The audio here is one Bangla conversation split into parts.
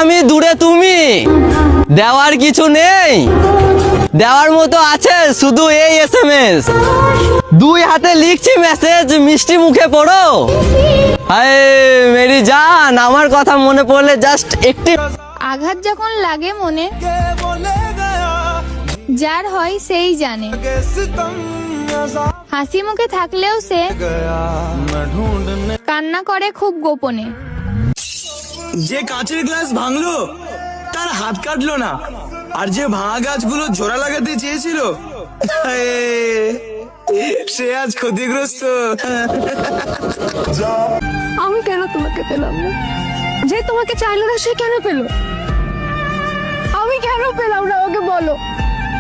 আমি দূরে তুমি, দেওয়ার কিছু নেই, দেওয়ার মতো আছে শুধু এই SMS। দুই হাতে লিখছি মেসেজ, মিষ্টি মুখে পড়ো। হায় মেরি জান, আমার কথা মনে পড়লে জাস্ট একটি আঘাত যখন লাগে মনে, যার হয় সেই জানে। হাসি মুখে থাকলেও সে কান্না করে খুব গোপনে। যে কাঁচের গ্লাস ভাঙলো তার হাত কাটলো না, আর যে ভাঙা গাছগুলো জোড়া লাগাতে চেয়েছিল সে আজ ক্ষতিগ্রস্ত। আমি কেন তোমাকে পেলাম না? যে তোমাকে চাইলো না সে কেন পেলো? আমি কেন পেলাম না ওকে বলো।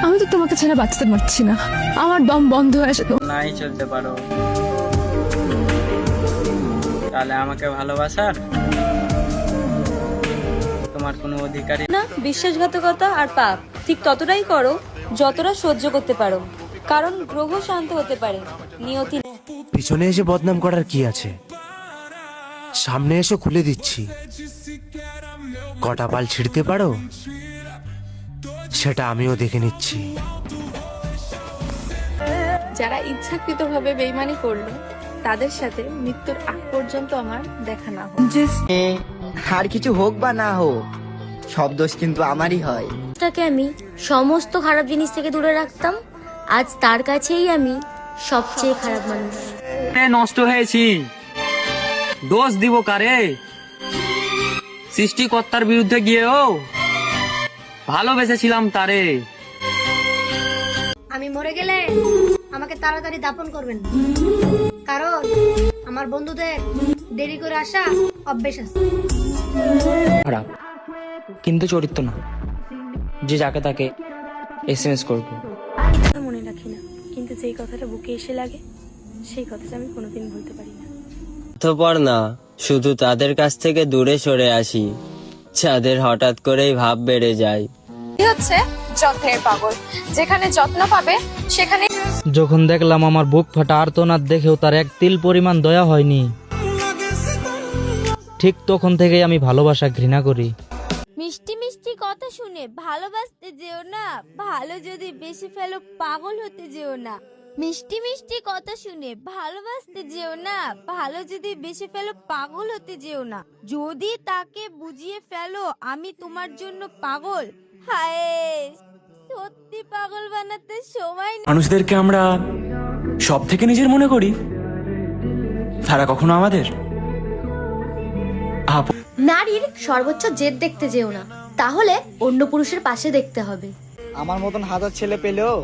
আমি তো তোমাকে ছেড়ে বাঁচতে পারছি না, আমার দম বন্ধ হয়ে আসে। নাই চলতে পারো, তাহলে আমাকে ভালোবাসার তোমার কোনো অধিকারই না। বিশ্বাসঘাতকতা আর পাপ ঠিক ততটাই করো যতটা সহ্য করতে পারো, কারণ গ্রহ শান্ত হতে পারে, নিয়তি। পিছনে এসে বদনাম করার কি আছে? সামনে এসে খুলে দিচ্ছি। কটা পাল ছিঁড়তে পারো সেটা আমিও দেখে নিচ্ছি। যারা ইচ্ছাকৃতভাবে বেইমানি করলো তাদের সাথে মৃত্যুর আগ পর্যন্ত আমার দেখা না হোক। আর কিছু হোক বা না হোক, সব দোষ কিন্তু আমারই হয়। তাকে আমি সমস্ত খারাপ জিনিস থেকে দূরে রাখতাম, আজ তার কাছেই আমি সবচেয়ে খারাপ মানুষ। নষ্ট হয়েছি, দোষ দিব কারে? সৃষ্টিকর্তার বিরুদ্ধে গিয়েও ভালোবেসেছিলাম তারে। আমি মরে গেলে আমাকে তাড়াতাড়ি দাফন করবেন, কারণ আমার বন্ধুদের দেরি করে আসা অভ্যেস আছে। খারাপ কিন্তু চরিত্র না, যে যাকে তাকে SMS করবো। মনে রাখি না, কিন্তু যেই কথাটা বুকে এসে লাগে সেই কথাটা আমি কোনোদিন ভুলতে পারি না। অতঃপর না, শুধু তাদের কাছ থেকে দূরে সরে আসি যাদের হঠাৎ করেই ভাব বেড়ে যায়। হচ্ছে যত্নের পাগল, যেখানে যত্ন পাবে সেখানে। যখন দেখলাম আমার বুক ফাটা আর্তনাদ দেখেও তার এক তিল পরিমাণ দয়া হয়নি, ঠিক তখন থেকেই আমি ভালোবাসা ঘৃণা করি। মিষ্টি মিষ্টি কথা শুনে ভালোবাসতে যেও না, ভালো যদি বেশি ফেলো পাগল হতে যেও না। মিষ্টি মিষ্টি কথা শুনে ভালোবাসতে যেও না, ভালো যদি বেশি ফেলো পাগল হতে যেও না। যদি তাকে বুঝিয়ে ফেলো আমি তোমার জন্য পাগল, হায় সত্যি পাগল বানাতে সময় নেই। মানুষদেরকে আমরা সব থেকে নিজের মনে করি, তারা কখনো আমাদের নারীর সর্বোচ্চ জেদ দেখতে যেও না, তাহলে অন্য পুরুষের পাশে দেখতে হবে। আমার মতন হাজার ছেলে পেলেও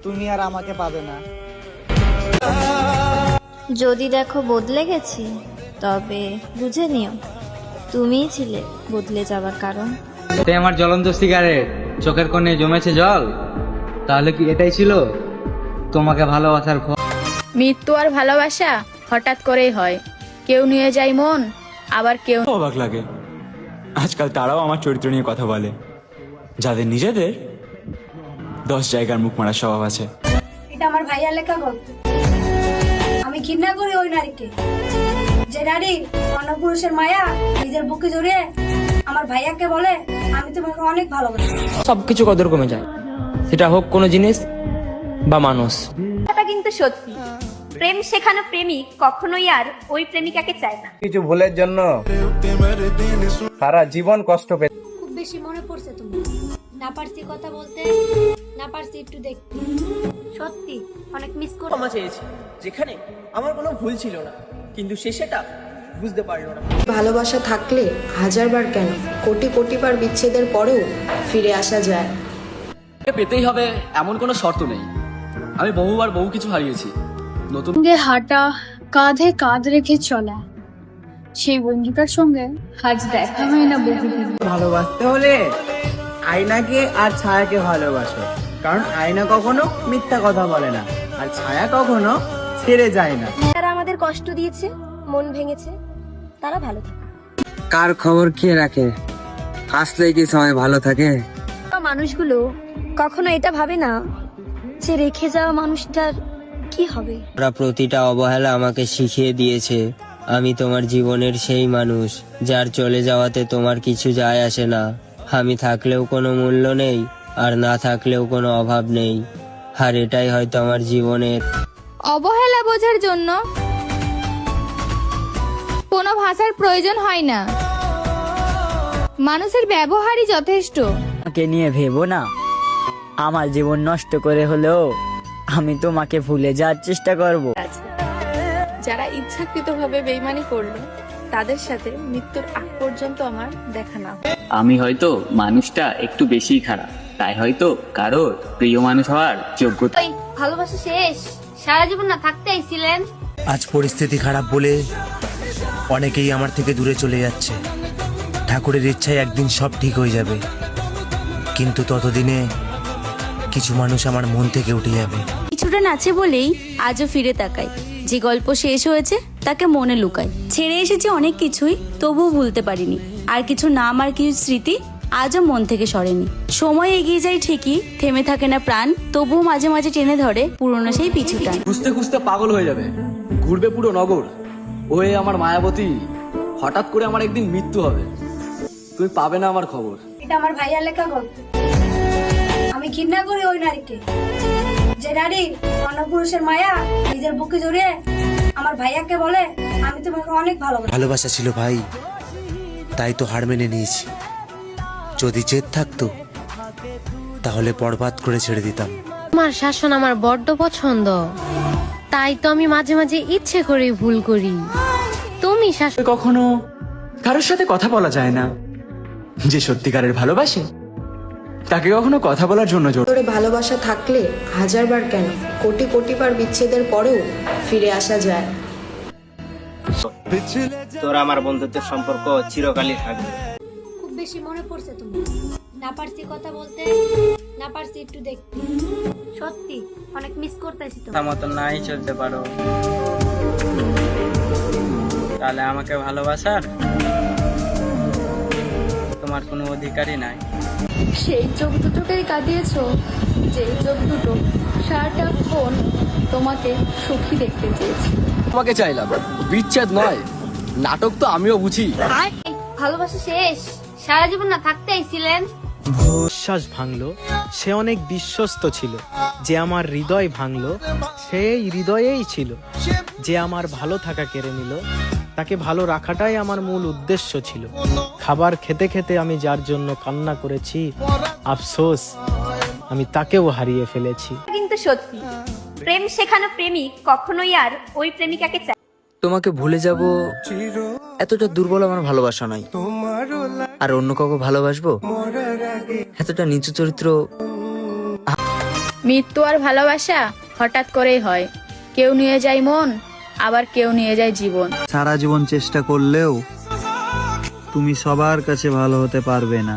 তুমি আর আমাকে পাবে না। যদি দেখো বদলে গেছি, তবে বুঝে নিও তুমিই ছিলে বদলে যাবার কারণ। এটাই আমার জ্বলন্ত সিগারেট, চোখের কোণে জমেছে জল, তাহলে কি এটাই ছিল তোমাকে ভালোবাসার ফল? মৃত্যু আর ভালোবাসা হঠাৎ করেই হয়, কেউ নিয়ে যায় মন, আবার কেউ। অবাক লাগে আজকাল তারাও আমার চরিত্র নিয়ে কথা বলে, যাদের নিজেদের 10 জায়গার মুখ মারার স্বভাব আছে। এটা আমার ভাইয়া লেখা গল্প। আমি ঘৃণা করি ওই নারীকে, যে নারী অন্য পুরুষের মায়া নিজের বুকে জড়িয়ে আমার ভাইয়াকে বলে আমি তোমাকে অনেক ভালোবাসি। সবকিছু কদর কমে যায়, সেটা হোক কোনো জিনিস বা মানুষ। এটা কিন্তু সত্যি, প্রেম শেখানো প্রেমিক কখনোই আর ওই প্রেমিকাকে চায় না। কিছু ভুলের জন্য সারা জীবন কষ্ট পেতে। খুব বেশি মনে পড়ছে তুমি, না পারছি কথা বলতে, না পারছি একটু দেখতে, সত্যি অনেক মিস করি। ক্ষমা চেয়েছি যেখানে আমার কোনো ভুল ছিল না, কিন্তু সে সেটা বুঝতে পারলো না। ভালোবাসা থাকলে হাজারবার কেন কোটি কোটিবার বিচ্ছেদের পরেও ফিরে আসা যায়। পেতেই হবে এমন কোনো শর্ত নেই, আমি বহুবার বহু কিছু হারিয়েছি। নতুন সঙ্গে হাঁটা, কাঁধে কাঁধ রেখে চলা, সেই বন্ধুটার সঙ্গে আজ দেখা হয় না বহুদিন। ভালোবাসতে হলে আয়নাকে আর ছায়াকে ভালোবাসো, কারণ আয়না কখনো মিথ্যা কথা বলে না, আর ছায়া কখনো ছেড়ে যায় না। যারা আমাদের কষ্ট দিয়েছে, মন ভেঙেছে, তারা ভালো থাকে। কার খবর কে রাখে, আসলেই কি সময় ভালো থাকে? মানুষগুলো কখনো এটা ভাবে না যে রেখে যাওয়া মানুষটার কি হবে। প্রতিটা অবহেলা আমাকে শিখিয়ে দিয়েছে আমি তোমার জীবনের সেই মানুষ যার চলে যাওয়াতে তোমার কিছু যায় আসে না। আমি থাকলেও কোনো মূল্য নেই, আর না থাকলেও কোনো অভাব নেই। আর এটাই হয়তো আমার জীবনের। অবহেলা বোঝার জন্য কোনো ভাষার প্রয়োজন হয় না, মানুষের ব্যবহারই যথেষ্ট। আমাকে নিয়ে ভেবো না, আমার জীবন নষ্ট করে হলেও আমি তোমাকে ভুলে যাওয়ার চেষ্টা করব। যারা ইচ্ছাকৃতভাবে বেইমানি করলো তাদের সাথে মৃত্যুর আগ পর্যন্ত আমার দেখা না হয়। আমি হয়তো মানুষটা একটু বেশি খারাপ, তাই হয়তো কারোর প্রিয় মানুষ হওয়ার যোগ্যতা। ভালোবাসা শেষ, সারা জীবন না থাকতে আইছিলেন। আজ পরিস্থিতি খারাপ বলে অনেকেই আমার থেকে দূরে চলে যাচ্ছে। ঠাকুরের ইচ্ছায় একদিন সব ঠিক হয়ে যাবে, কিন্তু ততদিনে কিছু মানুষ আমার মন থেকে উঠে যাবে। কিছুটা নাচে বলেই আজও ফিরে তাকাই, যে গল্প শেষ হয়েছে তাকে মনে লুকাই। ছেড়ে এসেছি অনেক কিছুই, তবুও ভুলতে পারিনি। আর কিছু নাম আর কিছু স্মৃতি আজও মন থেকে সরেনি। সময় এগিয়ে যায় ঠিকই, থেমে থাকে না প্রাণ, তবুও মাঝে মাঝে টেনে ধরে পুরনো সেই পিছুটান। খুঁজতে খুঁজতে পাগল হয়ে যাবে, ঘুরবে পুরো নগর। ওয়ে আমার মায়াবতী, হঠাৎ করে আমার একদিন মৃত্যু হবে, তুমি পাবে না আমার খবর। এটা আমার ভাইয়ার লেখা গল্প। আমি ঘৃণা করি ওই নারীকে, যে নারী অন্য পুরুষের মায়া নিজের বুকে জড়িয়ে আমার ভাইয়াকে বলে আমি তোমাকে অনেক ভালোবাসি। ভালোবাসা ছিল ভাই, তাই তো হার মেনে নিয়েছি। যদি জেদ থাকতো তাহলে বরবাদ করে ছেড়ে দিতাম। তোমার শাসন আমার বড্ড পছন্দ, তাই তো আমি মাঝে মাঝে ইচ্ছে করে ভুল করি। তুমি শাসন কখনো কারোর সাথে কথা বলা যায় না, যে সত্যিকারের ভালোবাসে তাকে কখনো কথা বলার জন্য জোর। তোরে ভালোবাসা থাকলে হাজারবার কেন কোটি কোটি বার বিচ্ছেদের পরেও ফিরে আসা যায়। তোর আমার বন্ধুত্বের সম্পর্ক চিরকালই থাকবে। খুব বেশি মনে পড়ছে তুমি, না পারছি কথা বলতে, না পারছি একটু দেখতে। সত্যি অনেক মিস করতেছি তো। মতো নাই চলতে পারো, তাহলে আমাকে ভালোবাসার তোমার কোনো অধিকারই নাই। সেই চোখ দুটোকেই কাঁদিয়েছো, যে চোখ দুটো সারাটাক্ষণ তোমাকে সুখী দেখতে চেয়েছি। তোমাকে চাইলাম, বিচ্ছেদ নয়। নাটক তো আমিও বুঝি। ভালোবাসা শেষ, সারা জীবন না থাকতে আইছিলেন। বিশ্বাস ভাঙলো, সে অনেক বিশ্বস্ত ছিল। যে আমার হৃদয় ভাঙলো, সেই হৃদয়েই ছিল। যে আমার ভালো থাকা কেড়ে নিল, তাকে ভালো রাখাটাই আমার মূল উদ্দেশ্য ছিল। খাবার খেতে খেতে আমি যার জন্য কান্না করেছি, আফসোস আমি তাকেও হারিয়ে ফেলেছি। কিন্তু সত্যি, প্রেম শেখানো প্রেমিক কখনোই আর ওই প্রেমিকাকে চায়। তোমাকে ভুলে যাব এতটা দুর্বল আমার ভালোবাসা নয়। আর অন্য কাউকে ভালোবাসবো এতটা নিচু চরিত্র। মৃত্যু আর ভালোবাসা হঠাৎ করেই হয়। কেউ নিয়ে যায় মন, আবার কেউ নিয়ে যায় জীবন। সারা জীবন চেষ্টা করলেও তুমি সবার কাছে ভালো হতে পারবে না,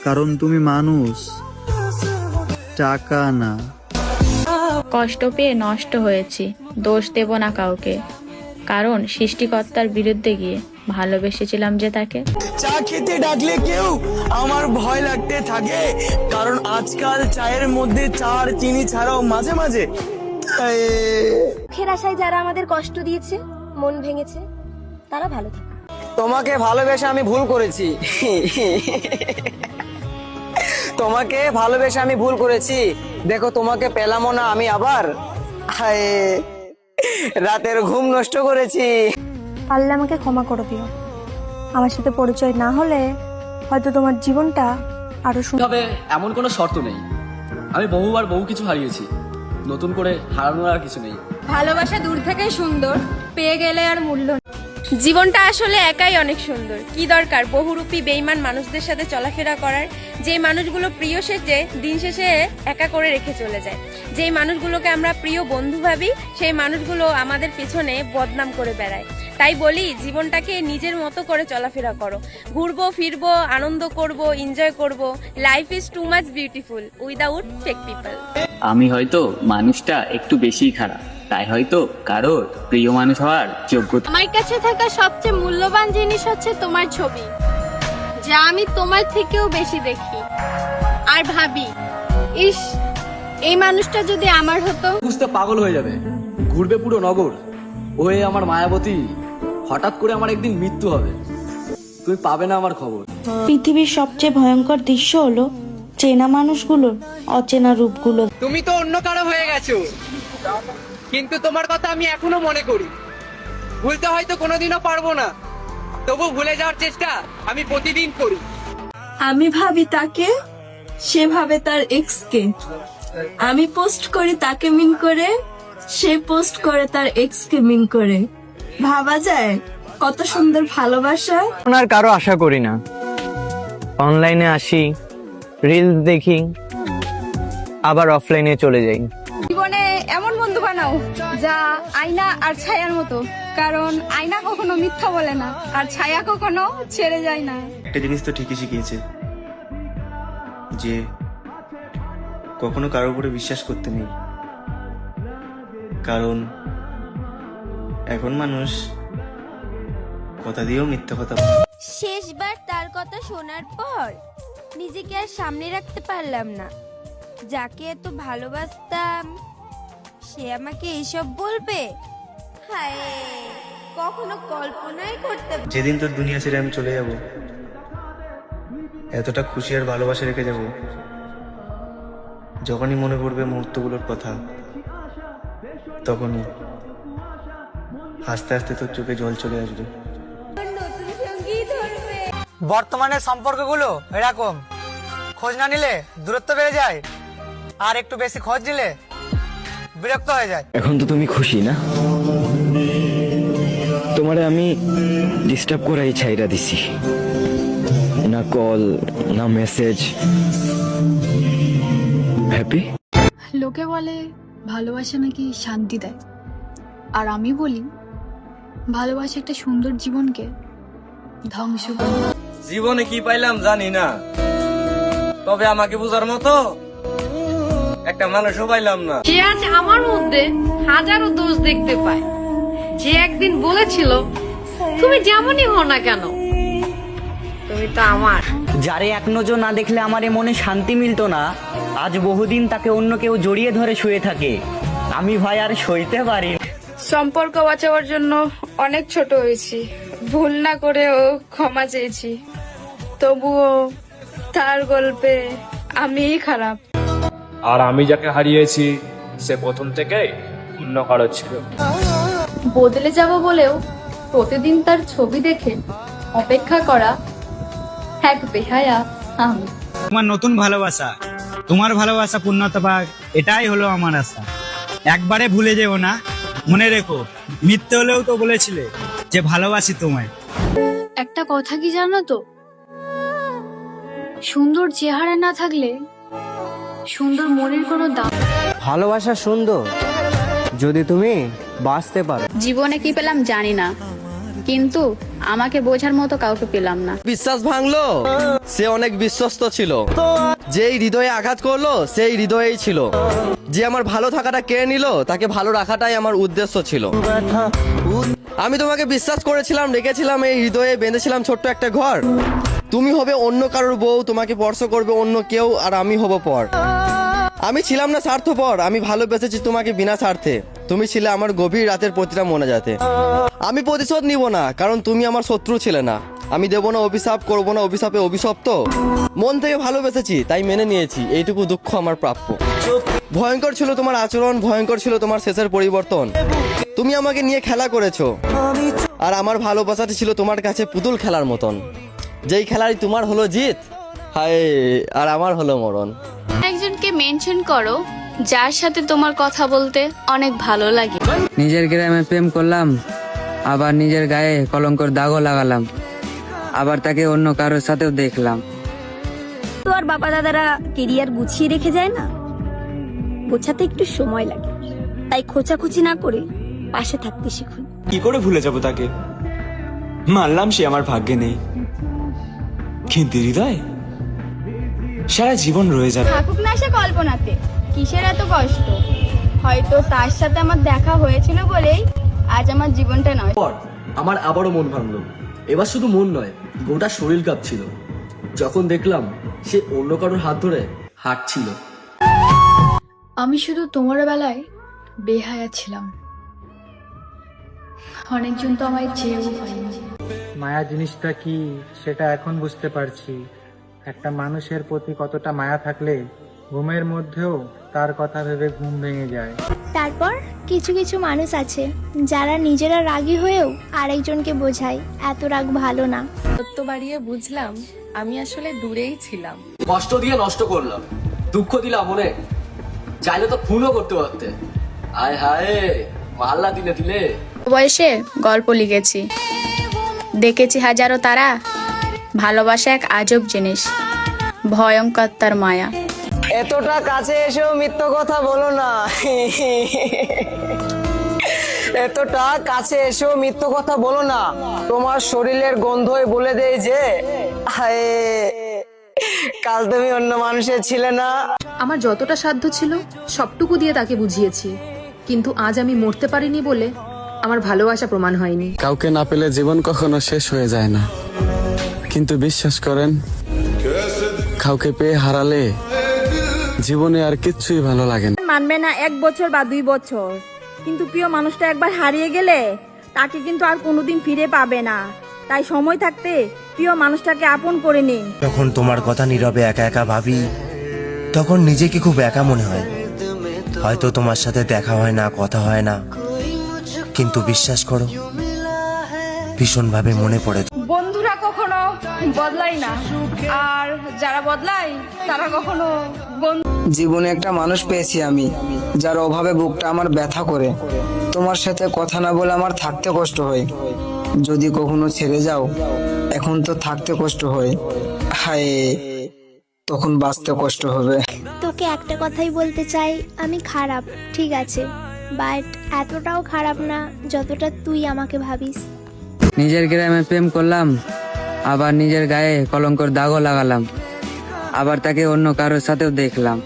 কারণ তুমি মানুষ, টাকা না। কষ্ট পেয়ে নষ্ট হয়েছি, দোষ দেব না কাউকে, কারণ সৃষ্টিকর্তার বিরুদ্ধে গিয়ে ভালোবেসেছিলাম যে তাকে। চা খেতে ডাকলে কেউ আমার ভয় লাগতে থাকে, কারণ আজকাল চায়ের মধ্যে চার চিনি ছাড়াও মাঝে মাঝে মুখের আশায় যারা আমাদের কষ্ট দিয়েছে, মন ভেঙেছে, তারা ভালো থাকে। তোমাকে ভালোবেসে আমি ভুল করেছি। তোমাকে ভালোবেসে আমি ভুল করেছি। দেখো তোমাকে পেলামও না আমি আবার, হায় রাতের ঘুম নষ্ট করেছি। পারলে আমাকে ক্ষমা করে দিও। আমার সাথে পরিচয় না হলে হয়তো তোমার জীবনটা আরো তবে এমন কোনো শর্ত নেই। আমি বহুবার বহু কিছু হারিয়েছি, নতুন করে হারানোর আর কিছু নেই। ভালোবাসা দূর থেকেই সুন্দর, পেয়ে গেলে আর মূল্য নেই। জীবনটা আসলে একাই অনেক সুন্দর। কি দরকার বহুরূপী বেঈমান মানুষদের সাথে চলাফেরা করার, যে মানুষগুলো প্রিয় সেজে দিন শেষে একা করে রেখে চলে যায়। যেই মানুষগুলোকে আমরা প্রিয় বন্ধু ভাবি, সেই মানুষগুলো আমাদের পেছনে বদনাম করে বেড়ায়। তাই বলি, জীবনটাকে নিজের মতো করে চলাফেরা করো। ঘুরবো ফিরবো, আনন্দ করব, এনজয় করব। Life is too much beautiful without fake people. আমি হয়তো মানুষটা একটু বেশি খারাপ, তাই হয়তো কারোর প্রিয় মানুষ হওয়ার যোগ্যতা। আমার কাছে থাকা সবচেয়ে মূল্যবান জিনিস হচ্ছে তোমার ছবি, যা আমি তোমার থেকেও বেশি দেখি আর ভাবি, ইস এই মানুষটা যদি আমার হতো। খুঁজতে পাগল হয়ে যাবে, ঘুরবে পুরো নগর। ওই আমার মায়াবতী, হঠাৎ করে আমার একদিন মৃত্যু হবে, তুমি পাবে না আমার খবর। পৃথিবীর সবচেয়ে ভয়ঙ্কর দৃশ্য হলো চেনা মানুষগুলোর অচেনা রূপগুলো। তুমি তো অন্য কারো হয়ে গেছো, কিন্তু তোমার কথা আমি এখনো মনে করি। ভুলতে হয়তো কোনোদিনও পারবো না, তবু ভুলে যাওয়ার চেষ্টা আমি প্রতিদিন করি। আমি ভাবি তাকে, সে ভাবে তার এক্স কে। আমি পোস্ট করি তাকে মিন করে, সে পোস্ট করে তার এক্স কে মিন করে। ভাবা যায় কত সুন্দর ভালোবাসা। আর কারো আশা করি না, অনলাইনে আসি, রিলস দেখি, আবার অফলাইনে চলে যাই। জীবনে এমন বন্ধু বানাও যা আয়না আর ছায়ার মতো, কারণ আয়না কখনো মিথ্যা বলে না আর ছায়া কখনো ছেড়ে যায় না। একটা জিনিস তো ঠিকই শিখিয়েছে যে কখনো কারোর উপরে বিশ্বাস করতে নেই, কারণ এখন মানুষ কথা দিয়েও মিথ্যা কথা বলে। শেষবার তার কথা শোনার পর নিজেকে আর সামনে রাখতে পারলাম না। যাকে এত ভালোবাসতাম সে আমাকে এইসব বলবে, হায় কখনো কল্পনাই করতে। যেদিন তোর দুনিয়া ছেড়ে আমি চলে যাব, এতটা খুশি আর ভালোবাসা রেখে যাব, যখনই মনে পড়বে মুহূর্তগুলোর কথা, তখনই হাসতে হাসতে তোর চোখে জল চলে আসবে। নতুন সঙ্গী ধরবে। বর্তমানে সম্পর্কগুলো এরকম, খোঁজ না নিলে দূরত্ব বেড়ে যায়, আর একটু বেশি খোঁজ নিলে বিরক্ত হয়ে যায়। এখন তো তুমি খুশি না? তোমারে আমি ডিস্টার্ব করাই ছাইরা দিছি, না কল না মেসেজ। হ্যাপি? লোকে বলে ভালোবাসা নাকি শান্তি দেয়, আর আমি বলি ভালোবাসা একটা সুন্দর জীবনকে ধ্বংস করে। জীবনে কি পাইলাম জানি না, তবে আমাকে বোঝার মতো একটা মানুষও পাইলাম না। যে আজ আমার মধ্যে হাজারো দোষ দেখতে পায়, যে একদিন বলেছিল তুমি যেমনই হও না কেন তুমি তো আমার। যারে এক নজর না দেখলে আমার মনে শান্তি মিলতো না, আজ বহুদিন তাকে অন্য কেউ জড়িয়ে ধরে শুয়ে থাকে। আমি ভাই আর সইতে পারি। সম্পর্ক বাঁচাবার জন্য অনেক ছোট হয়েছি, ভুল না করেও ক্ষমা চেয়েছি, তবুও তার গল্পে আমিই খারাপ। আর আমি যাকে হারিয়েছি সে প্রথম থেকেই অন্য কারো ছিল। বদলে যাব বলেও প্রতিদিন তার ছবি দেখে অপেক্ষা করা এক বেহায়া আমি। তোমার নতুন ভালোবাসা, তোমার ভালোবাসা পূর্ণতা পাক, এটাই হলো আমার আশা। একবারে ভুলে যেও না, মনে রেখো মিথ্যে হলেও তো বলেছিলে যে ভালোবাসি তোমায়। একটা কথা কি জানো তো, সুন্দর চেহারা না থাকলে সুন্দর মনের কোনো দাম। ভালোবাসা সুন্দর যদি তুমি বাঁচতে পারো। জীবনে কি পেলাম জানি না, কিন্তু আমাকে বোঝার মতো কাউকে পেলাম না। বিশ্বাস ভাঙলো, সে অনেক বিশ্বস্ত ছিল। যেই হৃদয়ে আঘাত করলো সেই হৃদয়েই ছিল। যে আমার ভালো থাকাটা কেড়ে নিল তাকে ভালো রাখাটাই আমার উদ্দেশ্য ছিল। আমি তোমাকে বিশ্বাস করেছিলাম, রেখেছিলাম এই হৃদয়ে, বেঁধেছিলাম ছোট্ট একটা ঘর। তুমি হবে অন্য কারোর বউ, তোমাকে স্পর্শ করবে অন্য কেউ, আর আমি হব পর। আমি ছিলাম না স্বার্থপর, আমি ভালোবেসেছি তোমাকে বিনা স্বার্থে। তুমি ছিলে আমার গভীর রাতের প্রতিটা মনে যাতে। আমি প্রতিশোধ নিব না, কারণ তুমি আমার শত্রু ছিলে না। আমি দেব না অভিশাপ, করব না অভিশাপে অভিশপ্ত। মন থেকে ভালোবেসেছি তাই মেনে নিয়েছি, এইটুকু দুঃখ আমার প্রাপ্য। ভয়ঙ্কর ছিল তোমার আচরণ, ভয়ঙ্কর ছিল তোমার শেষের পরিবর্তন। তুমি আমাকে নিয়ে খেলা করেছো, আর আমার ভালোবাসাটি ছিল তোমার কাছে পুতুল খেলার মতন। যেই খেলারই তোমার হলো জিত, হায়, আর আমার হলো মরণ। একজনকে মেনশন করো যার সাথে তোমার কথা বলতে অনেক ভালো লাগে। নিজের গ্রামে প্রেম করলাম, আবার নিজের গায়ে কলঙ্কর দাগও লাগালাম, আবার তাকে অন্য কারোর সাথেও দেখলাম। তো আর বাবা দাদারা কেরিয়ার গুছিয়ে রেখে যায় না, গোছাতে একটু সময় লাগে। তাই খোঁচাখুচি না করে পাশে থাকতে শিখুন। কি করে ভুলে যাব তাকে? মানলাম সে আমার ভাগ্যে নেই, কিন্তু হৃদয় সারা জীবন রয়ে যাবে। থাকুক না সে কল্পনাতে, কিসের এত কষ্ট? হয়তো তার সাথে আমার দেখা হয়েছিল বলেই আজ আমার জীবনটা নয়। আমার আবারও মন ভাঙলো। এবার শুধু মন নয়, গোটা শরীর কাঁপছিল যখন দেখলাম সে অন্য কারোর হাত ধরে হাঁটছিল। আমি শুধু তোমার বেলায় বেহায়া ছিলাম, অনেকজন তো আমায় চেয়েও পায়নি। মায়া জিনিসটা কি সেটা এখন বুঝতে পারছি। একটা মানুষের প্রতি কতটা মায়া থাকলে ঘুমের মধ্যেও তার কথা ভেবে ঘুম ভেঙে যায়। তারপর কিছু কিছু মানুষ আছে যারা নিজেরা রাগী হয়েও আরেকজনকে বোঝায় এত রাগ ভালো না। সত্য বাড়িয়ে বুঝলাম আমি আসলে দূরেই ছিলাম। কষ্ট দিয়ে নষ্ট করলাম, দুঃখ দিলাম মনে, চাইলে তো খুনও করতে পারতে। আয় হায়, মাল্লা দিলে দিলে। বয়সে গল্প লিখেছি, দেখেছি হাজারো তারা। ভালোবাসা এক আজব জিনিস, ভয়ঙ্কর তার মায়া। এতটা কাছে এসেও মিথ্যা কথা বলো না। এতটা কাছে এসেও মিথ্যা কথা বলো না। তোমার শরীরের গন্ধই বলে দেয় যে হায়, কাল তুমি অন্য মানুষের ছিলে না। আমার যতটা সাধ্য ছিল সবটুকু দিয়ে তাকে বুঝিয়েছি, কিন্তু আজ আমি মরতে পারিনি বলে আমার ভালোবাসা প্রমাণ হয়নি। কাউকে না পেলে জীবন কখনো শেষ হয়ে যায় না, কিন্তু বিশ্বাস করেন, কাউকে পেয়ে হারালে জীবনে আর কিচ্ছুই ভালো লাগে না। মানবে না 1 বছর বা 2 বছর, কিন্তু প্রিয় মানুষটা একবার হারিয়ে গেলে তাকে কিন্তু আর কোনোদিন ফিরে পাবে না। তাই সময় থাকতে প্রিয় মানুষটাকে আপন করে নিন। যখন তোমার কথা নীরবে একা একা ভাবি, তখন নিজেকে খুব একা মনে হয়। হয়তো তোমার সাথে দেখা হয় না, কথা হয় না, কিন্তু বিশ্বাস করো, ভীষণভাবে মনে পড়ে। বন্ধুরা কখনো বদলায় না, আর যারা বদলায় তারা কখনো জীবনে একটা মানুষ পেয়েছি আমি, যার অভাবে বুকটা আমার ব্যথা করে। তোমার সাথে কথা না বলে আমার থাকতে কষ্ট হয়। যদি কখনো ছেড়ে যাও, এখন তো থাকতে কষ্ট হয়, হায় তখন বাঁচতে কষ্ট হবে। তোকে একটা কথাই বলতে চাই, আমি খারাপ ঠিক আছে, বাট এতটাও খারাপ না যতটা তুই আমাকে ভাবিস। নিজের গ্রামে প্রেম করলাম, আবার নিজের গায়ে কলঙ্কর দাগও লাগালাম, আবার তাকে অন্য কারোর সাথেও দেখলাম।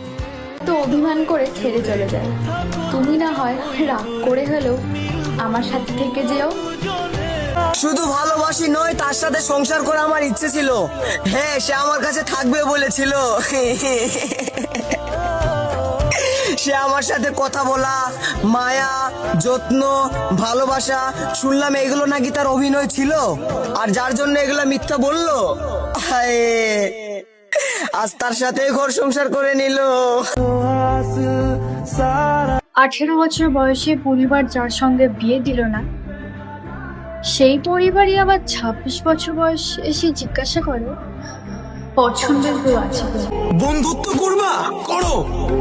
তো অভিমান করে ছেড়ে চলে যায়, তুমি না হয় রাগ করে হলেও আমার সাথে থেকে যেও। শুধু ভালোবাসি নয়, তার সাথে সংসার করা আমার ইচ্ছে ছিল। হ্যাঁ, সে আমার কাছে থাকবে বলেছিল। সে আমার সাথে কথা বলা, মায়া, যত্ন, ভালোবাসা, শুনলাম এগুলো নাকি তার অভিনয় ছিল, আর যার জন্য এগুলো মিথ্যা বললো। হায়, আজ তার সাথে ঘর সংসার করে নিল। 18 বছর বয়সে পরিবার যার সঙ্গে বিয়ে দিল না, সেই পরিবারই আবার 26 বছর বয়স এসে জিজ্ঞাসা করে পছন্দের কেউ আছে কিনা। বন্ধুত্ব করবা করো,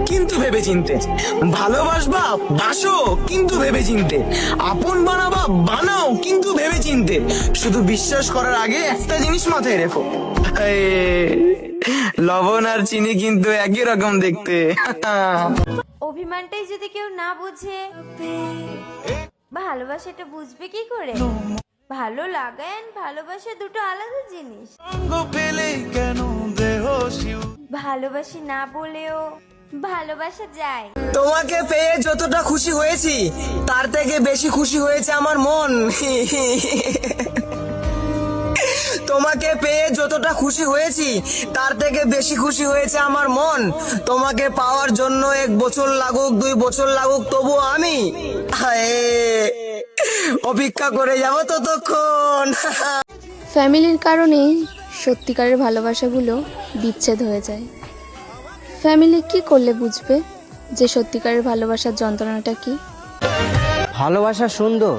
কিন্তু ভেবে চিনতে। ভালোবাসবা বাসো, কিন্তু ভেবে চিনতে। আপন বানাবা বানাও, কিন্তু ভেবে চিনতে। শুধু বিশ্বাস করার আগে একটা জিনিস মাথায় রেখো, লবণ আর চিনি কিন্তু একই রকম দেখতে। অভিমানটাই যদি কেউ না বুঝে, ভালোবাসাটা বুঝবে কি করে? ভালো লাগান ভালোবাসা দুটো আলাদা জিনিস। ভালোবাসি না বলেও ভালোবাসা যায়। তোমাকে পেয়ে যতটা খুশি হয়েছি, তার থেকে বেশি খুশি হয়েছে আমার মন। তোমাকে পেয়ে যতটা খুশি হয়েছি, তার থেকে বেশি খুশি হয়েছে আমার মন। তোমাকে পাওয়ার জন্য 1 বছর লাগুক, 2 বছর লাগুক, তবু আমি অপেক্ষা করে যাব ততক্ষণ। ফ্যামিলির কারণে সত্যিকারের ভালোবাসাগুলো বিচ্ছেদ হয়ে যায়। ফ্যামিলি কি করলে বুঝবে যে সত্যিকারের ভালোবাসার যন্ত্রণাটা কি? ভালোবাসা সুন্দর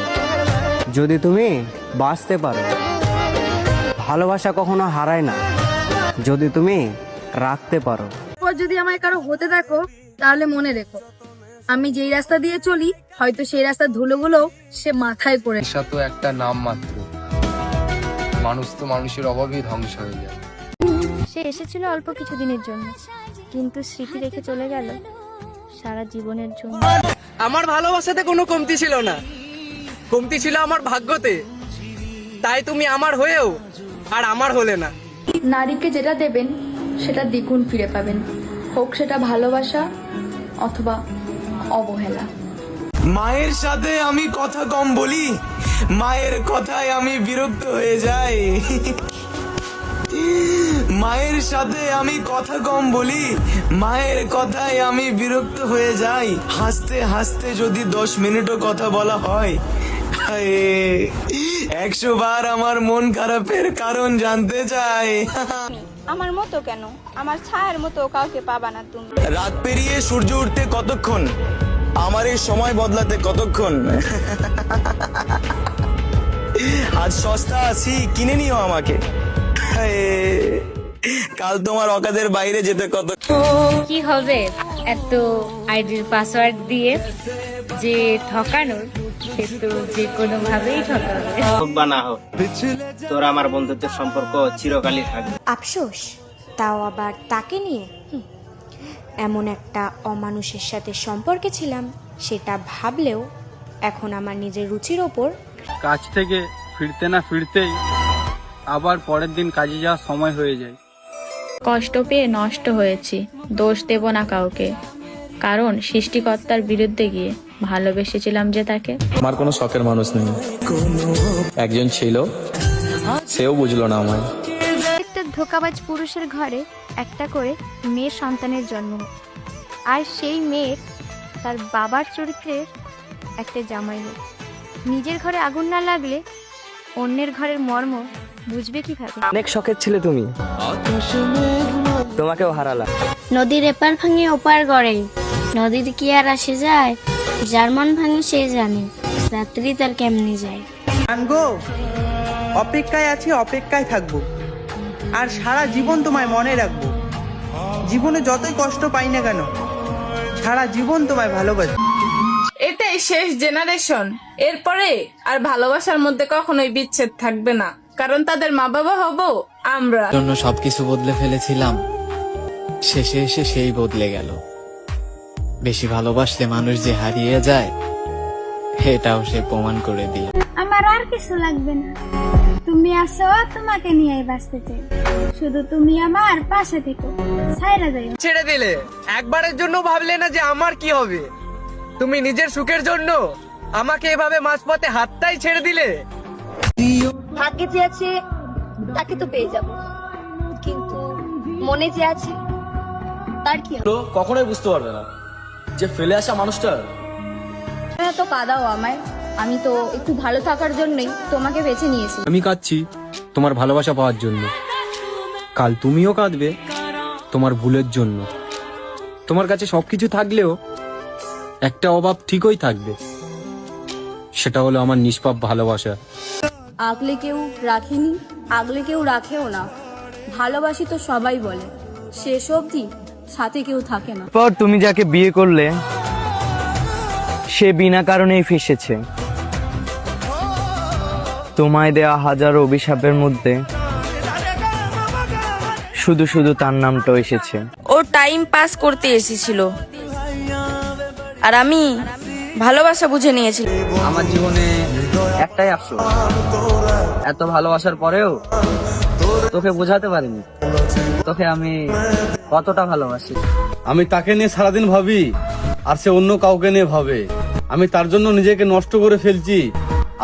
যদি তুমি বাঁচতে পারো। ভালোবাসা কখনো হারায় না যদি তুমি রাখতে পারো। যদি আমায় কারো হতে দেখো, তাহলে মনে রেখো, আমি যেই রাস্তা দিয়ে চলি হয়তো সেই রাস্তার ধুলোগুলো সে মাথায় করে। ঈর্ষা তো একটা নাম মাত্র, মানুষ তো মানুষের অভাবেই ধ্বংস হয়ে যায়। সে এসেছিল অল্প কিছুদিনের জন্য, কিন্তু স্মৃতি রেখে চলে গেল সারা জীবনের জন্য। আমার ভালোবাসাতে কোনো কমতি ছিল না, কমতি ছিল আমার ভাগ্যতে। তাই তুমি আমার হয়েও আর আমার হলে না। নারীকে যেটা দেবেন সেটা দ্বিগুণ ফিরে পাবেন, হোক সেটা ভালোবাসা অথবা অবহেলা। মায়ের সাথে আমি কথা কম বলি, মায়ের কথায় আমি বিরক্ত হয়ে যাই। মায়ের সাথে আমি কথা কম বলি, মায়ের কথায় আমি বিরক্ত হয়ে যাই। হাসতে হাসতে যদি 10 মিনিটও কথা বলা হয়, 100 বার আমার মন খারাপের কারণ জানতে চাই। আমার মতো কেন, আমার ছায়ার মতো কাউকে পাবা না তুমি। রাত পেরিয়ে সূর্য উঠতে কতক্ষণ, আমার এই সময় বদলাতে কতক্ষণ। আজ সস্তা আছি, কিনে নিও আমাকে। কাল তোমার অকাদের বাইরে যেতে কত। কি হবে এত আইডির পাসওয়ার্ড দিয়ে? যে ঠকানোর সে তো যে কোনো ভাবেই ঠকাবে। হোক বা না হোক, তোর আমার বন্ধুত্বের সম্পর্ক চিরকালই থাকবে। আফসোস, তাও আবার তাকে নিয়ে। এমন একটা অমানুষের সাথে সম্পর্কে ছিলাম, সেটা ভাবলেও এখন আমার নিজের রুচির ওপর। কাজ থেকে ফিরতে না ফিরতেই আবার পরের দিন কাজে যাওয়ার সময় হয়ে যায়। কষ্ট পেয়ে নষ্ট হয়েছি, দোষ দেব না কাউকে, কারণ সৃষ্টিকর্তার বিরুদ্ধে গিয়ে ভালোবেসেছিলাম যে তাকে। আমার কোনো শখের মানুষ নেই, একজন ছিল, সেও বুঝলো না আমায়। একটা ধোঁকাবাজ পুরুষের ঘরে একটা করে মেয়ে সন্তানের জন্ম, আর সেই মেয়ের তার বাবার চরিত্রের একটা জামাই হোক। নিজের ঘরে আগুন না লাগলে অন্যের ঘরের মর্ম বুঝবে কিভাবে? অনেক শখের ছিলে তুমি, তোমাকেও হারালাম। নদীর এপার ভাঙে ওপার গড়ে, নদীর কি আর আসে যায়? যার মন ভাঙে সে জানে রাত্রি তার কেমনে যায়। গো, অপেক্ষায় আছি, অপেক্ষায় থাকবো, আর সারা জীবন তোমায় মনে রাখবো। জীবনে যতই কষ্ট পাই না কেন, সারা জীবন তোমায় ভালোবাসি। এটাই শেষ জেনারেশন, এরপরে আর ভালোবাসার মধ্যে কখনোই বিচ্ছেদ থাকবে না, কারণ তাদের মা বাবা হব আমরা। জন্য সবকিছু বদলে ফেলেছিলাম, শেষে এসে সেই বদলে গেল। বেশি ভালোবাসলে মানুষ যে হারিয়ে যায়, এটাও সে প্রমাণ করে দিল। আমার আর কিছু লাগবে না, তুমি আসো, তোমাকে নিয়ে বাঁচতে চাই। শুধু তুমি আমার পাশে থেকো, ছাইরা যাই। ছেড়ে দিলে, একবারের জন্য ভাবলে না যে আমার কি হবে। তুমি নিজের সুখের জন্য আমাকে এভাবে মাঝপথে হাতটাই ছেড়ে দিলে। ভাগ্যে যে আছে তাকে তো পেয়ে যাব, কিন্তু মনে যে আছে তার কি হবে? তো কখনোই বুঝতে পারবে না যে ফেলে আসা মানুষটা। তো কাঁদাও আমায়, আমি তো একটু ভালো থাকার জন্যই তোমাকে বেছে নিয়েছি। আমি কাঁদছি তোমার ভালোবাসা পাওয়ার জন্য, কাল তুমিও কাঁদবে তোমার ভুলের জন্য। তোমার কাছে সবকিছু থাকলেও একটা অভাব ঠিকই থাকবে, সেটা হলো আমার নিষ্পাপ ভালোবাসা। আগলে কেউ রাখেনি, আগলে কেউ রাখেও না। ভালোবাসি তো সবাই বলে, শেষ অবধি সাথে কেউ থাকে না। পর তুমি যাকে বিয়ে করলে, সে বিনা কারণেই ফেসেছে। তোমায় দেয়া হাজারো অভিশাপের মধ্যে শুধু শুধু তার নামটা এসেছে। ও টাইম পাস করতে এসেছিল, আর আমি ভালোবাসা বুঝে নিয়েছি। আমার জীবনে একটাই আফসোস, এত ভালোবাসার পরেও তোকে বোঝাতে পারিনি তোকে আমি কতটা ভালোবাসি। আমি তাকে নিয়ে সারাদিন ভাবি, আর সে অন্য কাউকে নিয়ে ভাবে। আমি তার জন্য নিজেকে নষ্ট করে ফেলছি,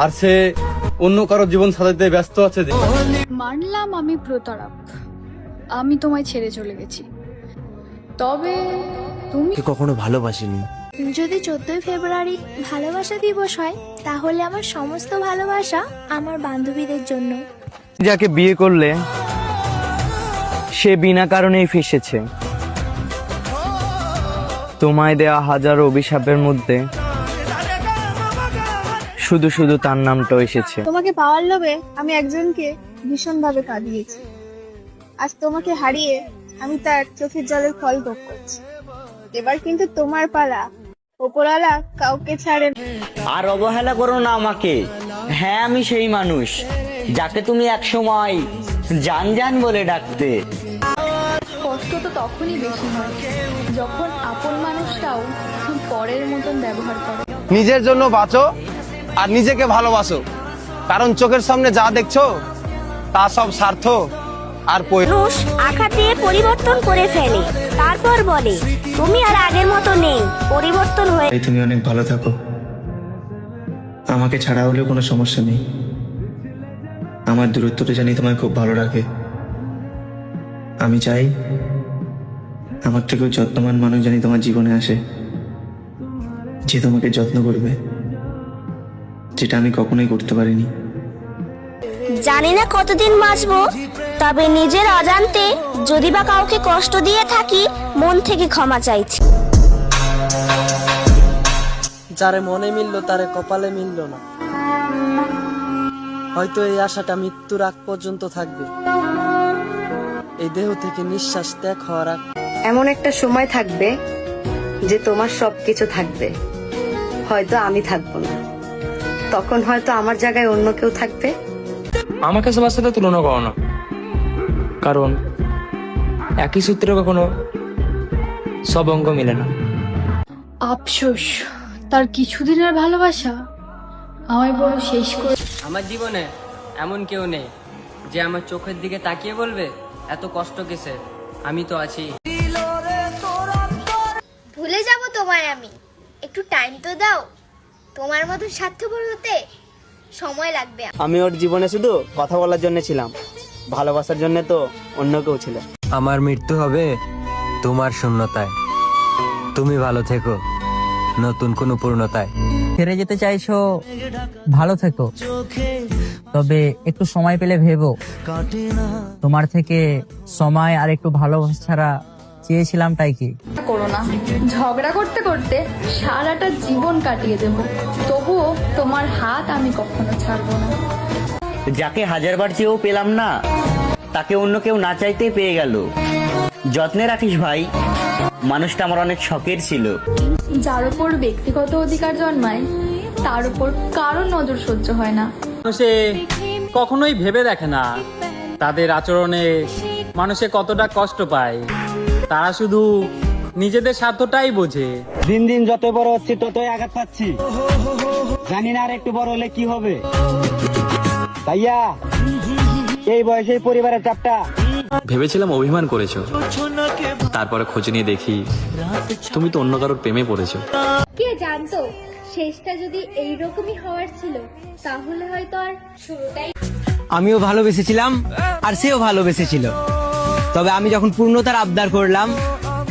আর সে অন্য কারো জীবন সাজাতে ব্যস্ত আছে। মানলাম আমি প্রতারক, আমি তোমায় ছেড়ে চলে গেছি, তবে তুমি কখনো ভালোবাসিনি। যদি 14 ফেব্রুয়ারি ভালোবাসা দিবস হয়, তাহলে আমার সমস্ত ভালোবাসা আমার বান্ধবীদের জন্য। যাকে বিয়ে করলে, সে বিনা কারণেই ফেসেছে। তোমায় দেয়া হাজারো অভিশাপের মধ্যে শুধু শুধু তার নামটা এসেছে। তোমাকে পাওয়ার লোভে আমি একজনকে ভীষণভাবে কাঁদিয়েছি। আজ তোমাকে হারিয়ে আমি তার চোখের জলের ফল ভোগ করছি। এবার কিন্তু তোমার পালা, ওপরওয়ালা কাউকে ছাড়ে না। আর অবহেলা করো না আমাকে। হ্যাঁ, আমি সেই মানুষ যাকে তুমি একসময় জান জান বলে ডাকতে। কষ্ট তো তখনই বেশি হয় যখন আপন মানুষটাও পরের মতন ব্যবহার করে। নিজের জন্য বাঁচো আর নিজেকে ভালোবাসো, কারণ চোখের সামনে যা দেখছো তা সব স্বার্থ আর মানুষ আঘাত দিয়ে পরিবর্তন করে ফেলে, তারপর বলে তুমি আর আগের মতো নেই, পরিবর্তন হয়ে। তুমি অনেক ভালো থাকো, আমাকে ছাড়া হলেও কোনো সমস্যা নেই। আমার দূরত্বটা জানি তোমায় খুব ভালো রাখে। আমি চাই আমার থেকেও যত্নবান মানুষ জানি তোমার জীবনে আসে, যে তোমাকে যত্ন করবে, যেটা আমি কখনোই করতে পারিনি। জানি না কতদিন বাঁচবো, তবে নিজের অজান্তে যদি বা কাউকে কষ্ট দিয়ে থাকি, মন থেকে ক্ষমা চাইছি। যারে মনে মিললো তারে কপালে মিললো না, হয়তো এই আশাটা মৃত্যুর আগ পর্যন্ত থাকবে, এই দেহ থেকে নিঃশ্বাস ত্যাগ হওয়ার আগ। এমন একটা সময় থাকবে যে তোমার সবকিছু থাকবে, হয়তো আমি থাকবো না, তখন হয়তো আমার জায়গায় অন্য কেউ থাকবে। আমাকে সবার সাথে তুলনা করো না, কারণ একই সূত্রে কখনো সব অঙ্গ মিলে না। আফসোস, তার কিছুদিনের ভালোবাসা আমায় বড় শেষ করে। আমার জীবনে এমন কেউ নেই যে আমার চোখের দিকে তাকিয়ে বলবে এত কষ্ট কিসে, আমি তো আছি। ভুলে যাব তোমায় আমি, একটু টাইম তো দাও। তোমার মতো স্বার্থপর হতে সময় লাগবে। আমি ওর জীবনে শুধু কথা বলার জন্য ছিলাম, ভালোবাসার জন্য তো অন্য কেউ ছিল। আমার মৃত্যু হবে তোমার শূন্যতায়। তুমি ভালো থেকো নতুন কোনো পূর্ণতায়। ছেড়ে যেতে চাইছো, ভালো থেকো, তবে একটু সময় পেলে ভেবো, তোমার থেকে সময় আর একটু ভালোবাসা ছাড়া চেয়েছিলাম তাই কি। করো না, ঝগড়া করতে করতে সারাটা জীবন কাটিয়ে দেব, তবুও তোমার হাত আমি কখনো ছাড়বো না। যাকে হাজারবার চেয়েও পেলাম না, তাকে অন্য কেউ না চাইতেই পেয়ে গেল। যত্নে রাখিস ভাই, মানুষটা আমার অনেক শখের ছিল। যার উপর ব্যক্তিগত অধিকার জন্মায়, তার উপর কারো নজর সহ্য হয় না। সে কখনোই ভেবে দেখে না তাদের আচরণে মানুষে কতটা কষ্ট পায়, তারা শুধু নিজেদের স্বার্থটাই বোঝে। দিন দিন যত বড় হচ্ছে ততই আঘাত পাচ্ছি, জানি না আর একটু বড় হলে কি হবে। ভাইয়া, এই বয়সে পরিবারের চাপটা। ভেবেছিলাম অভিমান করেছো, তারপরে খোঁজ নিয়ে দেখি তুমি তো অন্য কারোর প্রেমে পড়েছো। কে জানতো শেষটা যদি এইরকমই হওয়ার ছিল, তাহলে হয়তো আর শুরুটাই। আমিও ভালোবেসেছিলাম আর সেও ভালোবেসেছিল, তবে আমি যখন পূর্ণতার আবদার করলাম,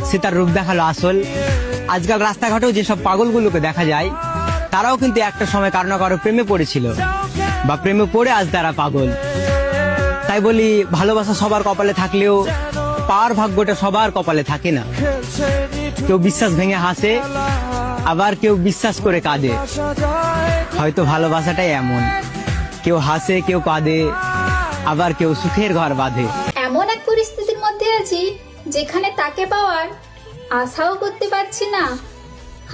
সে তার রূপ দেখালো আসল। আজকাল রাস্তাঘাটেও যেসব পাগলগুলোকে দেখা যায়, তারাও কিন্তু একটা সময় কারো না কারো প্রেমে পড়েছিল, বা প্রেমে পড়ে আজ তারা পাগল। তাই বলি, ভালোবাসা সবার কপালে থাকলেও পাওয়ার ভাগ্যটা সবার কপালে থাকে না। কেউ বিশ্বাস ভেঙে হাসে, আবার কেউ বিশ্বাস করে কাঁদে। হয়তো ভালোবাসাটাই এমন, কেউ হাসে, কেউ কাঁদে, আবার কেউ সুখের ঘর বাঁধে। এমন এক পরিস্থিতির মধ্যে আছি যেখানে তাকে পাওয়ার আশাও করতে পারছি না,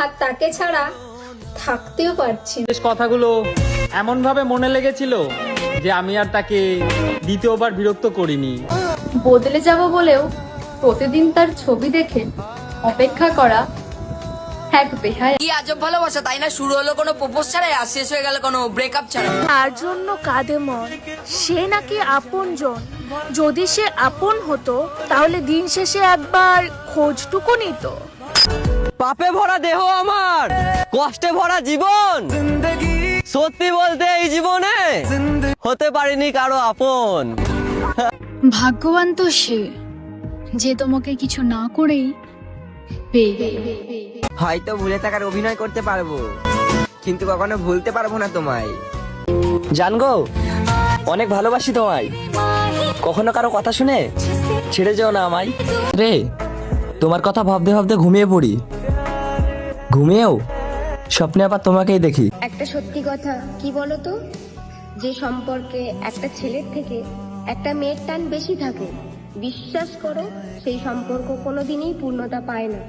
আর তাকে ছাড়া থাকতেও পারছি না। শেষ কথাগুলো এমন ভাবে মনে লেগেছিল যে আমি আর তাকে দ্বিতীয়বার বিরক্ত করিনি। বদলে যাব বলেও প্রতিদিন তার ছবি দেখে অপেক্ষা করা এক বেহায়া। কি আজব ভালোবাসা, তাই না? শুরু হলো কোনো প্রপোজ ছাড়াই আর শেষ হয়ে গেল কোনো ব্রেকআপ ছাড়া। তার জন্য কাঁদে মন, সে নাকি আপনজন। যদি সে আপন হতো, তাহলে দিন শেষে একবার খোঁজটুকু নিত। পাপে ভরা দেহ আমার, কষ্টে ভরা জীবন, সত্যি বলতে এই জীবনে হতে পারিনি কারো আপন। ভাগ্যবান তো সে যে তোমাকে কিছু না করেই পেয়ে গেল। হয়তো ভুলে থাকার অভিনয় করতে পারবো, কিন্তু কখনো ভুলতে পারবো না তোমায়। জানগো, অনেক ভালোবাসি তোমায়, কখনো কারো কথা শুনে ছেড়ে যেও না আমায়। রে, তোমার কথা ভাবতে ভাবতে ঘুমিয়ে পড়ি, ঘুমিয়েও স্বপ্নে আবার তোমাকেই দেখি। একটা সত্যি কথা কি বলতো, যে সম্পর্কে একটা ছেলের থেকে একটা মেয়ের টান বেশি থাকে, বিশ্বাস করো সেই সম্পর্ক কোনোদিনই পূর্ণতা পায় না।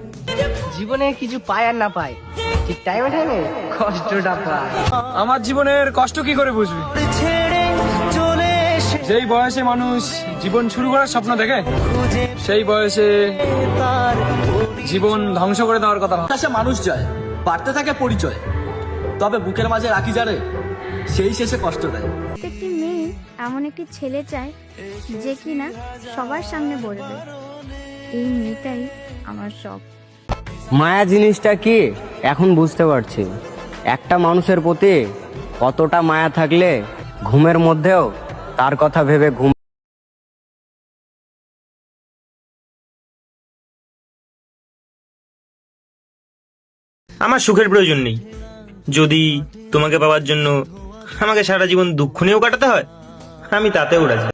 জীবনে কিছু পায় আর না পায়, ঠিক টাইমে টাইমে কষ্টটা পায়। আমার জীবনের কষ্ট কি করে বুঝবি? যেই বয়সে মানুষ জীবন শুরু করার স্বপ্ন দেখে, সেই বয়সে জীবন ধ্বংস করে দেওয়ার কথা। আকাশে মানুষ যায়, বাড়তে থাকে পরিচয়, তবে বুকের মাঝে রাখি যারে, সেই শেষে কষ্ট দেয়। একটি মেয়ে এমন একটি ছেলে চায় যে কিনা সবার সামনে বলবে, এই মেয়েটাই আমার সব। মায়া জিনিসটা কি এখন বুঝতে পারছি। একটা মানুষের প্রতি কতটা মায়া থাকলে ঘুমের মধ্যেও তার কথা ভেবে ঘুম। আমার সুখের প্রয়োজন নেই, যদি তোমাকে পাওয়ার জন্য আমাকে সারা জীবন দুঃখ নিয়েও কাটাতে হয়, আমি তাতেও রাজি।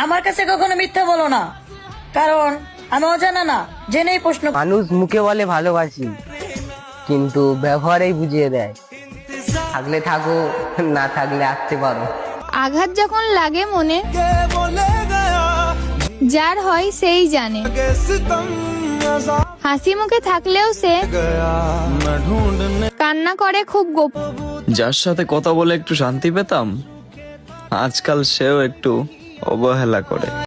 আমার কাছে কখনো মিথ্যা বলো না, কারণ আমি অজানা না, জেনেই প্রশ্ন। মানুষ মুখে বলে ভালোবাসি, কিন্তু ব্যবহারেই বুঝিয়ে দেয়। থাকলে থাকো, না থাকলে আসতে পারো। আঘাত যখন লাগে মনে, যার হয় সেই জানে। হাসি মুখে থাকলেও সে কান্না করে খুব গোপন। যার সাথে কথা বলে একটু শান্তি পেতাম, আজকাল সেও একটু অবহেলা করে।